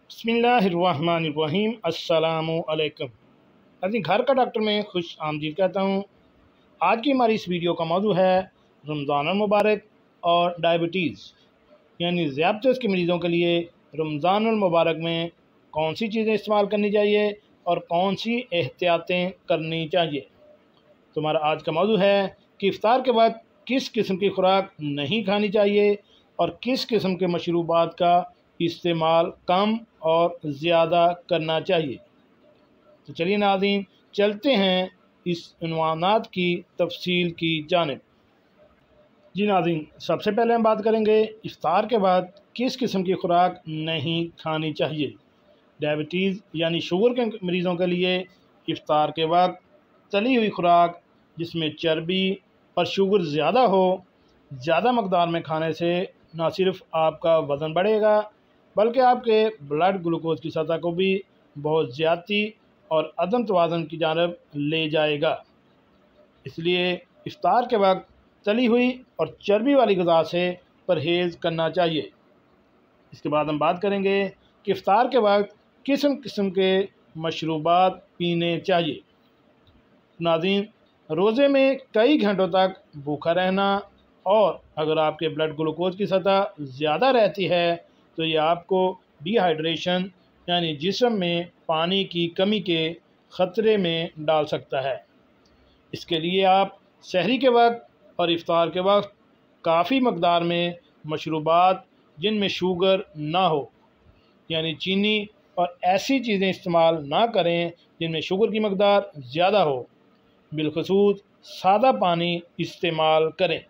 बिस्मिल्लाहिर्रहमानिर्रहीम अस्सलामुअलैकुम। अपनी घर का डॉक्टर में खुश आमदीद कहता हूँ। आज की हमारी इस वीडियो का मौजू है रमज़ान मुबारक और डायबिटीज़ यानी ज़ियादतीस के मरीज़ों के लिए रमज़ान मुबारक में कौन सी चीज़ें इस्तेमाल करनी चाहिए और कौन सी एहतियातें करनी चाहिए। तो हमारा आज का मौजू है कि इफ्तार के बाद किस किस्म की खुराक नहीं खानी चाहिए और किस किस्म के मशरूबात का इस्तेमाल कम और ज़्यादा करना चाहिए। तो चलिए नाज़रीन, चलते हैं इस उन्वानात की तफसील की जानिब। जी नाज़रीन, सबसे पहले हम बात करेंगे इफ्तार के बाद किस किस्म की खुराक नहीं खानी चाहिए। डायबिटीज़ यानी शुगर के मरीज़ों के लिए इफ्तार के वक्त तली हुई खुराक जिसमें चर्बी और शुगर ज़्यादा हो, ज़्यादा मकदार में खाने से न सिर्फ आपका वज़न बढ़ेगा बल्कि आपके ब्लड ग्लूकोज की सतह को भी बहुत ज़्यादती और अदम तवाज़ुन की जानब ले जाएगा। इसलिए इफ्तार के वक्त तली हुई और चर्बी वाली ग़िज़ा से परहेज़ करना चाहिए। इसके बाद हम बात करेंगे कि इफ्तार के वक्त किस्म किस्म के मशरूबात पीने चाहिए। नाज़रीन, रोज़े में कई घंटों तक भूखा रहना और अगर आपके ब्लड ग्लूकोज की सतह ज़्यादा रहती है तो ये आपको डिहाइड्रेशन यानी जिस्म में पानी की कमी के ख़तरे में डाल सकता है। इसके लिए आप सहरी के वक्त और इफ्तार के वक्त काफ़ी मकदार में मशरूबात जिनमें शुगर ना हो यानी चीनी और ऐसी चीज़ें इस्तेमाल ना करें जिनमें शुगर की मकदार ज़्यादा हो, बिलखसूस सादा पानी इस्तेमाल करें।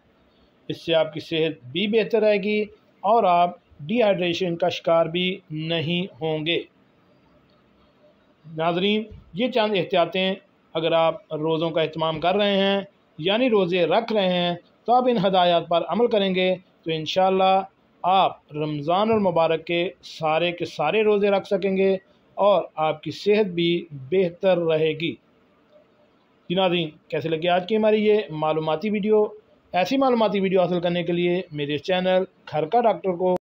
इससे आपकी सेहत भी बेहतर रहेगी और आप डिहाइड्रेशन का शिकार भी नहीं होंगे। नाज़रीन, ये चंद एहतियातें अगर आप रोज़ों का एहतमाम कर रहे हैं यानी रोज़े रख रहे हैं तो आप इन हदायत पर अमल करेंगे तो इंशाअल्लाह आप रमज़ान और मुबारक के सारे रोज़े रख सकेंगे और आपकी सेहत भी बेहतर रहेगी। जी नाज़रीन, कैसे लगी आज की हमारी ये मालूमाती वीडियो। ऐसी मालूमाती वीडियो हासिल करने के लिए मेरे चैनल घर का डॉक्टर को